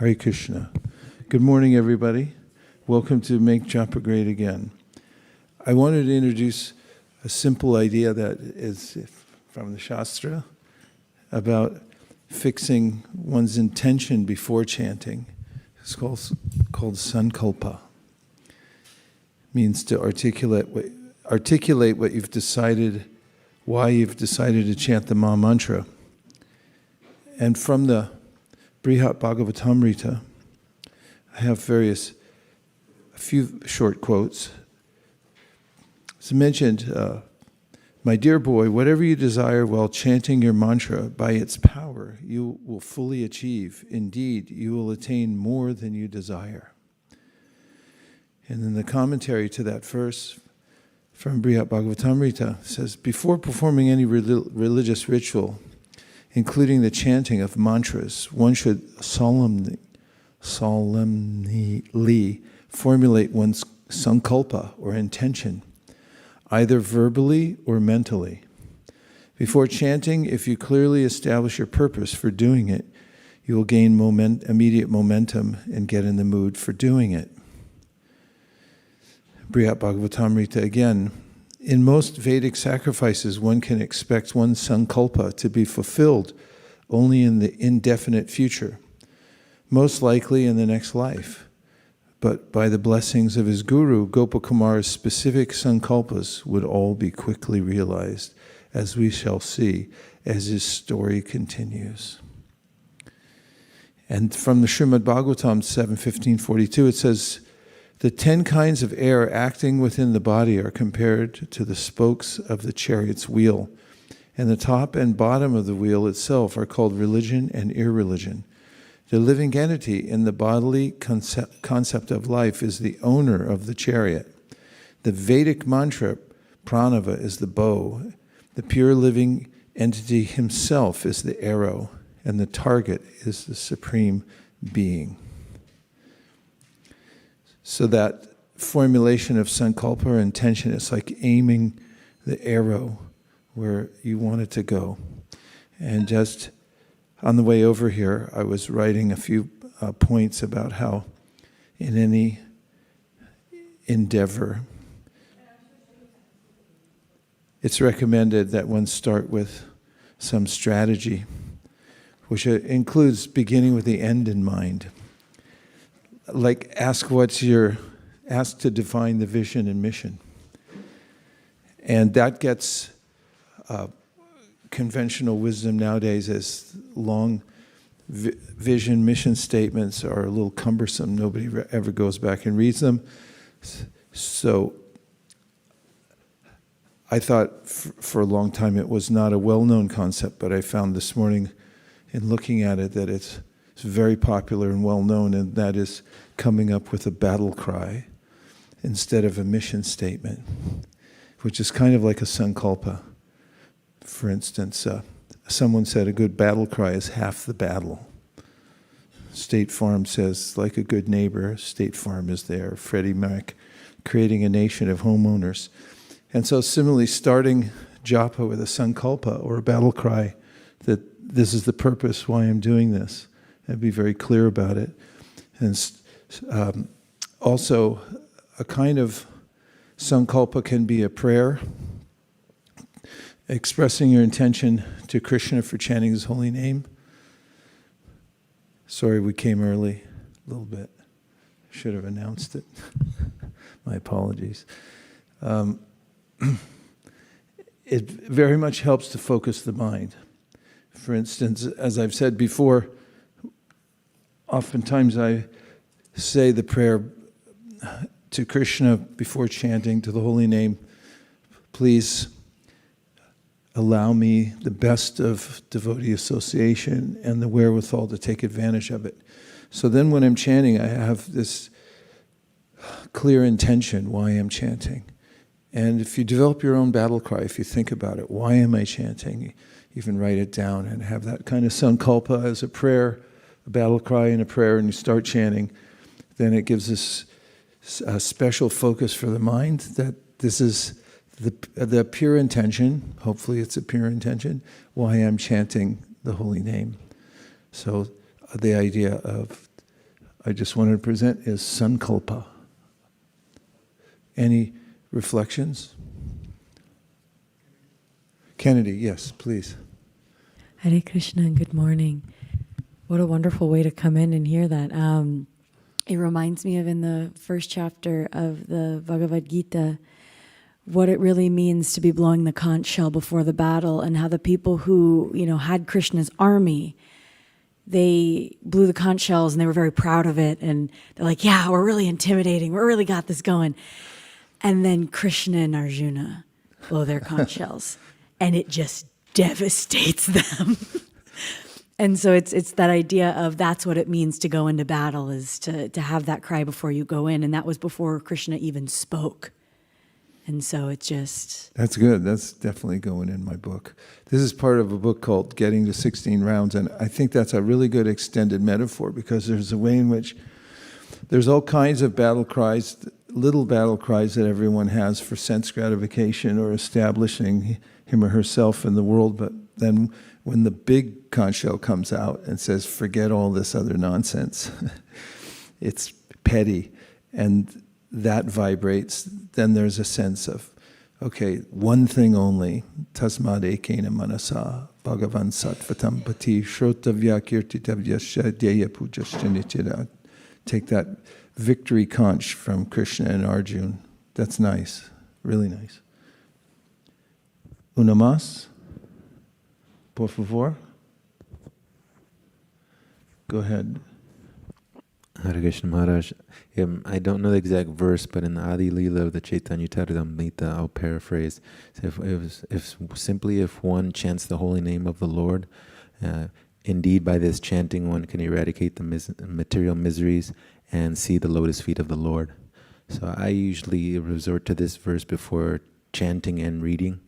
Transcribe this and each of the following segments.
Hare Krishna. Good morning, everybody. Welcome to Make Japa Great Again. I wanted to introduce a simple idea that is from the Shastra about fixing one's intention before chanting. It's called sankalpa. Means to articulate what you've decided, why you've decided to chant the Maha Mantra. And from the Brihat Bhagavatamrita, I have a few short quotes. It's mentioned, my dear boy, whatever you desire while chanting your mantra, by its power you will fully achieve. Indeed, you will attain more than you desire. And then the commentary to that verse from Brihat Bhagavatamrita says, before performing any religious ritual, including the chanting of mantras, one should solemnly formulate one's sankalpa or intention, either verbally or mentally. Before chanting, if you clearly establish your purpose for doing it, you will gain immediate momentum and get in the mood for doing it. Brihat Bhagavatamrita again, in most Vedic sacrifices, one can expect one's sankalpa to be fulfilled only in the indefinite future, most likely in the next life. But by the blessings of his guru, Gopakumar's specific sankalpas would all be quickly realized, as we shall see as his story continues. And from the Srimad Bhagavatam 7.15.42, it says, the 10 kinds of air acting within the body are compared to the spokes of the chariot's wheel, and the top and bottom of the wheel itself are called religion and irreligion. The living entity in the bodily concept of life is the owner of the chariot. The Vedic mantra, pranava, is the bow. The pure living entity himself is the arrow, and the target is the supreme being. So that formulation of sankalpa or intention is like aiming the arrow where you want it to go. And just on the way over here, I was writing a few points about how in any endeavor, it's recommended that one start with some strategy, which includes beginning with the end in mind. Like ask to define the vision and mission. And that gets conventional wisdom nowadays as long vision mission statements are a little cumbersome. Nobody ever goes back and reads them. So I thought for a long time it was not a well-known concept, but I found this morning in looking at it that it's very popular and well-known, and that is coming up with a battle cry instead of a mission statement, which is kind of like a sankalpa. For instance, someone said a good battle cry is half the battle. State Farm says, like a good neighbor, State Farm is there. Freddie Mac, creating a nation of homeowners. And so similarly, starting japa with a sankalpa or a battle cry, that this is the purpose why I'm doing this, and be very clear about it. And also, a kind of sankalpa can be a prayer, expressing your intention to Krishna for chanting his holy name. Sorry, we came early a little bit. Should have announced it. My apologies. It very much helps to focus the mind. For instance, as I've said before, oftentimes I say the prayer to Krishna before chanting to the holy name, please allow me the best of devotee association and the wherewithal to take advantage of it. So then when I'm chanting, I have this clear intention why I'm chanting. And if you develop your own battle cry, if you think about it, why am I chanting? You can write it down and have that kind of sankalpa as a prayer, a battle cry and a prayer, and you start chanting. Then it gives us a special focus for the mind that this is the pure intention, hopefully it's a pure intention, why I'm chanting the holy name. So the idea of I just wanted to present is sankalpa. Any reflections? Kennedy, yes, please. Hare Krishna and good morning. What a wonderful way to come in and hear that. It reminds me of in the first chapter of the Bhagavad Gita, what it really means to be blowing the conch shell before the battle, and how the people who, had Krishna's army, they blew the conch shells and they were very proud of it. And they're like, yeah, we're really intimidating. We really got this going. And then Krishna and Arjuna blow their conch shells and it just devastates them. And so it's that idea of that's what it means to go into battle, is to have that cry before you go in. And that was before Krishna even spoke. And so it just... That's good. That's definitely going in my book. This is part of a book called Getting to 16 Rounds, and I think that's a really good extended metaphor, because there's a way in which there's all kinds of battle cries, little battle cries that everyone has for sense gratification or establishing him or herself in the world, but then when the big conch shell comes out and says, forget all this other nonsense, it's petty, and that vibrates, then there's a sense of, okay, one thing only, tasmad ekena manasa, bhagavan sattvatam pati, shrotavya kirtitavyasya dheya pujashchanichira. Take that victory conch from Krishna and Arjuna. That's nice, really nice. Una más? Por favor? Go ahead. Hare Krishna Maharaj. I don't know the exact verse, but in the Adi Leela of the Chaitanya Charitamrita, I'll paraphrase. So if one chants the holy name of the Lord, indeed by this chanting one can eradicate the material miseries and see the lotus feet of the Lord. So I usually resort to this verse before chanting and reading,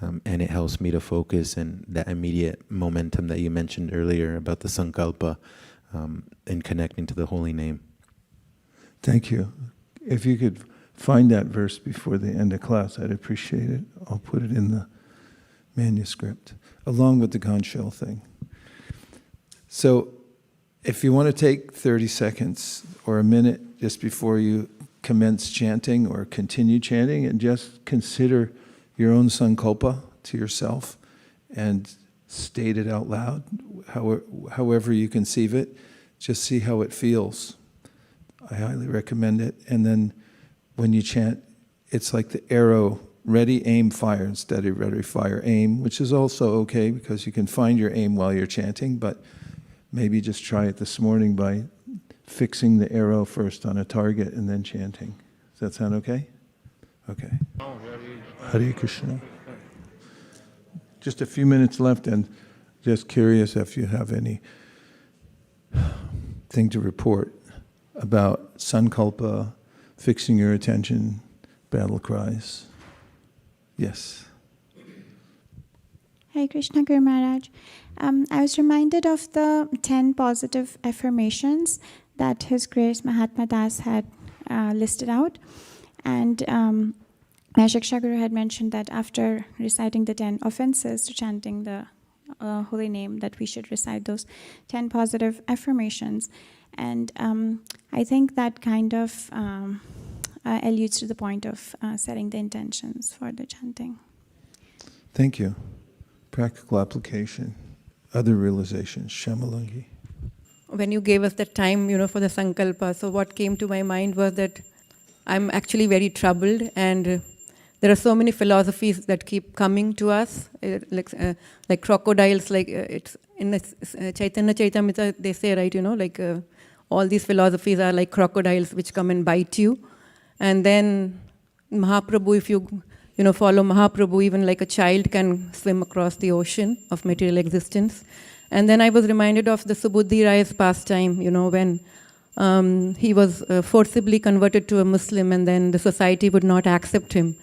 and it helps me to focus, and that immediate momentum that you mentioned earlier about the sankalpa, in connecting to the holy name. Thank you. If you could find that verse before the end of class, I'd appreciate it. I'll put it in the manuscript, along with the conch shell thing. So if you want to take 30 seconds or a minute just before you commence chanting or continue chanting, and just consider your own sankalpa to yourself and state it out loud, however you conceive it. Just see how it feels. I highly recommend it. And then when you chant, it's like the arrow, ready, aim, fire, instead of ready, fire, aim, which is also okay because you can find your aim while you're chanting, but maybe just try it this morning by fixing the arrow first on a target and then chanting. Does that sound okay? Okay. Hare Krishna. Just a few minutes left, and just curious if you have any thing to report about sankalpa, fixing your attention, battle cries. Yes. Hare Krishna Guru Maharaj. I was reminded of the 10 positive affirmations that His Grace Mahatma Das had listed out. And Vaiśeṣika Guru had mentioned that after reciting the 10 offenses to chanting the holy name, that we should recite those 10 positive affirmations. And I think that kind of alludes to the point of setting the intentions for the chanting. Thank you. Practical application. Other realizations. Shyamalungi. When you gave us the time, for the sankalpa, so what came to my mind was that I'm actually very troubled, and there are so many philosophies that keep coming to us, like crocodiles, it's in the Chaitanya Charitamrita, they say, right, all these philosophies are like crocodiles which come and bite you. And then Mahaprabhu, if you follow Mahaprabhu, even like a child can swim across the ocean of material existence. And then I was reminded of the Subudhi Rai's pastime, when he was forcibly converted to a Muslim, and then the society would not accept him.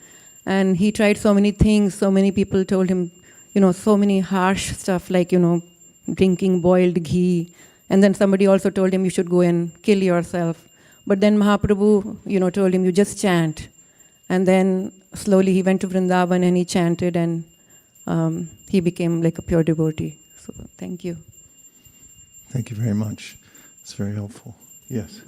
And he tried so many things, so many people told him, so many harsh stuff like, drinking boiled ghee. And then somebody also told him you should go and kill yourself. But then Mahaprabhu, told him, you just chant. And then slowly he went to Vrindavan and he chanted, and he became like a pure devotee. So thank you. Thank you very much. It's very helpful. Yes.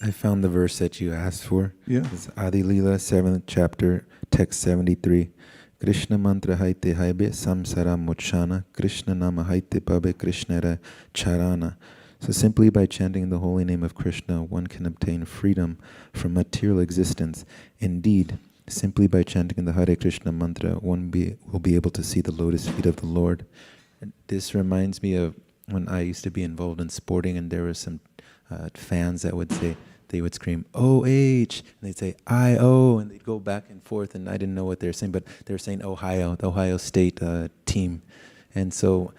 I found the verse that you asked for. Yeah. It's Adi Lila, 7th chapter, text 73. Krishna mantra haite haibe samsara mochana, Krishna nama haite pabe Krishnara charana. So simply by chanting the holy name of Krishna, one can obtain freedom from material existence. Indeed, simply by chanting the Hare Krishna mantra, one will be able to see the lotus feet of the Lord. And this reminds me of when I used to be involved in sporting, and there were some fans that would say, they would scream OH, and they'd say IO, and they'd go back and forth, and I didn't know what they were saying, but they were saying Ohio, the Ohio State team. And so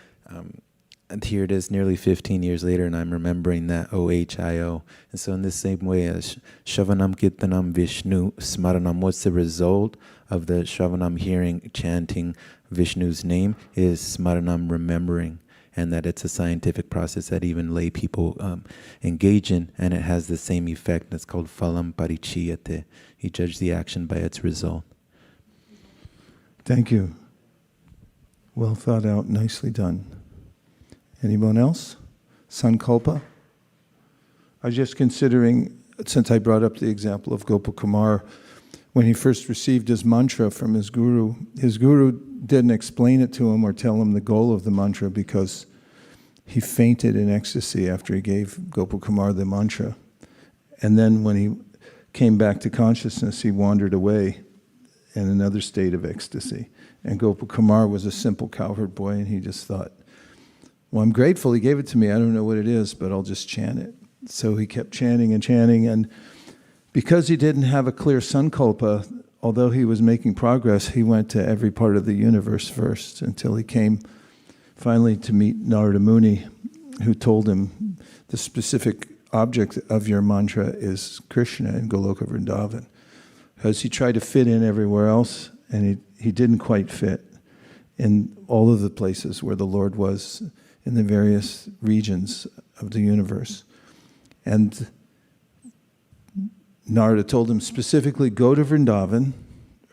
and here it is nearly 15 years later, and I'm remembering that OHIO. And so in the same way as Shravanam Kirtanam Vishnu Smaranam, what's the result of the Shravanam hearing, chanting Vishnu's name, is Smaranam, remembering. And that it's a scientific process that even lay people engage in, and it has the same effect. That's called phalam parichiyate. You judge the action by its result. Thank you. Well thought out, nicely done. Anyone else? Sankalpa? I was just considering, since I brought up the example of Gopakumar, when he first received his mantra from his guru didn't explain it to him or tell him the goal of the mantra, because he fainted in ecstasy after he gave Gopakumar the mantra. And then when he came back to consciousness, he wandered away in another state of ecstasy. And Gopakumar was a simple cowherd boy, and he just thought, well, I'm grateful he gave it to me. I don't know what it is, but I'll just chant it. So he kept chanting and chanting, and because he didn't have a clear sankalpa, although he was making progress, he went to every part of the universe first until he came finally to meet Narada Muni, who told him the specific object of your mantra is Krishna in Goloka Vrindavan. Because he tried to fit in everywhere else, and he didn't quite fit in all of the places where the Lord was in the various regions of the universe. And Narada told him specifically, go to Vrindavan,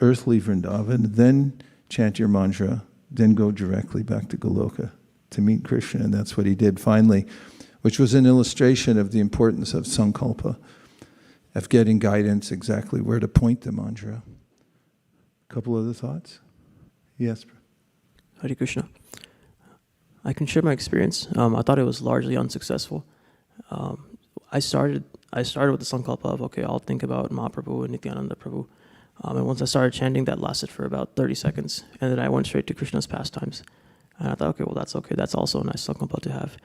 earthly Vrindavan, then chant your mantra, then go directly back to Goloka to meet Krishna. And that's what he did finally, which was an illustration of the importance of sankalpa, of getting guidance exactly where to point the mantra. A couple other thoughts? Yes. Hare Krishna. I can share my experience. I thought it was largely unsuccessful. I started with the sankalpa of, okay, I'll think about Mahaprabhu and Nityananda Prabhu. And once I started chanting, that lasted for about 30 seconds. And then I went straight to Krishna's pastimes. And I thought, okay, well, that's okay. That's also a nice sankalpa to have.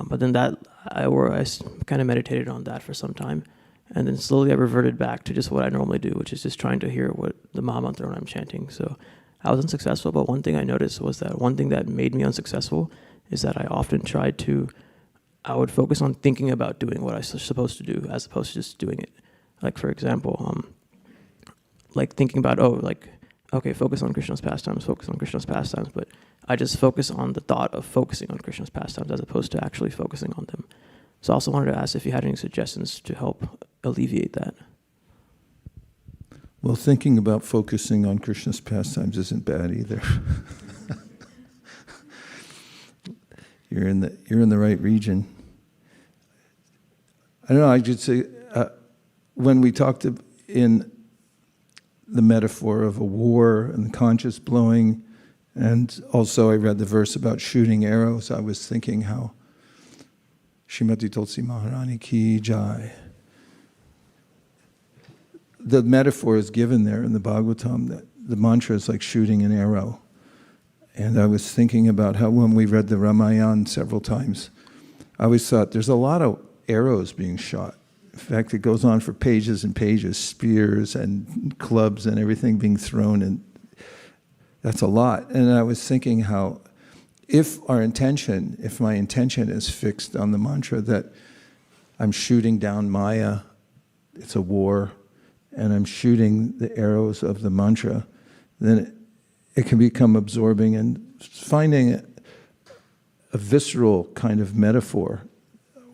But then I kind of meditated on that for some time. And then slowly I reverted back to just what I normally do, which is just trying to hear what the Mahamantra when I'm chanting. So I was unsuccessful, but one thing I noticed was that one thing that made me unsuccessful is that I often I would focus on thinking about doing what I was supposed to do as opposed to just doing it. Like, for example, like thinking about, okay, focus on Krishna's pastimes, but I just focus on the thought of focusing on Krishna's pastimes as opposed to actually focusing on them. So I also wanted to ask if you had any suggestions to help alleviate that. Well, thinking about focusing on Krishna's pastimes isn't bad either. You're in the right region. I don't know, I should say, when we talked in the metaphor of a war and the conchs blowing, and also I read the verse about shooting arrows, I was thinking how Srimati Tulsi Maharani ki jai. The metaphor is given there in the Bhagavatam that the mantra is like shooting an arrow. And I was thinking about how when we read the Ramayana several times, I always thought there's a lot of arrows being shot. In fact, it goes on for pages and pages, spears and clubs and everything being thrown, and that's a lot. And I was thinking how if my intention is fixed on the mantra that I'm shooting down Maya, it's a war, and I'm shooting the arrows of the mantra, then it can become absorbing, and finding a visceral kind of metaphor,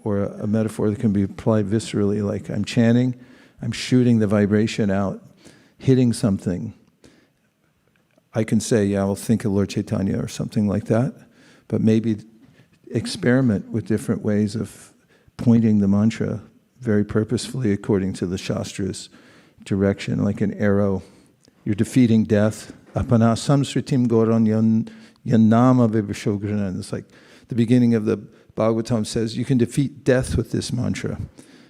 or a metaphor that can be applied viscerally, like I'm chanting, I'm shooting the vibration out, hitting something. I can say, yeah, I'll think of Lord Chaitanya or something like that, but maybe experiment with different ways of pointing the mantra very purposefully according to the Shastra's direction, like an arrow. You're defeating death. Apana samsritim goran yanama vibhashograna. It's like the beginning of the Bhagavatam says, you can defeat death with this mantra.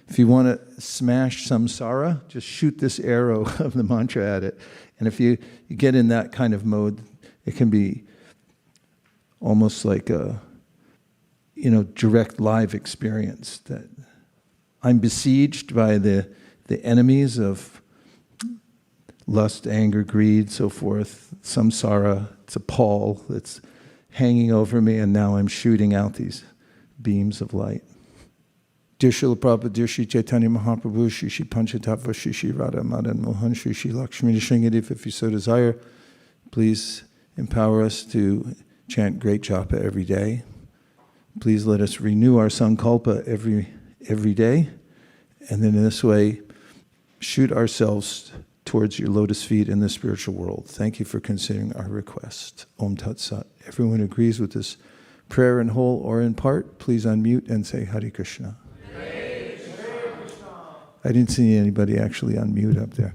If you want to smash samsara, just shoot this arrow of the mantra at it. And if you get in that kind of mode, it can be almost like a, direct live experience that I'm besieged by the enemies of lust, anger, greed, so forth. Samsara, it's a pall that's hanging over me, and now I'm shooting out these beams of light. Dear Srila Prabhupada, dear Shri Chaitanya Mahaprabhu, Shri Shri Panchatattva, Shri Shri Radha Madan Mohan, Shri Shri Lakshmi Nrsimhadev, if you so desire, please empower us to chant great japa every day. Please let us renew our sankalpa every day, and then in this way, shoot ourselves towards your lotus feet in the spiritual world. Thank you for considering our request. Om Tat Sat. Everyone agrees with this prayer in whole or in part, please unmute and say Hare Krishna. I didn't see anybody actually unmute up there.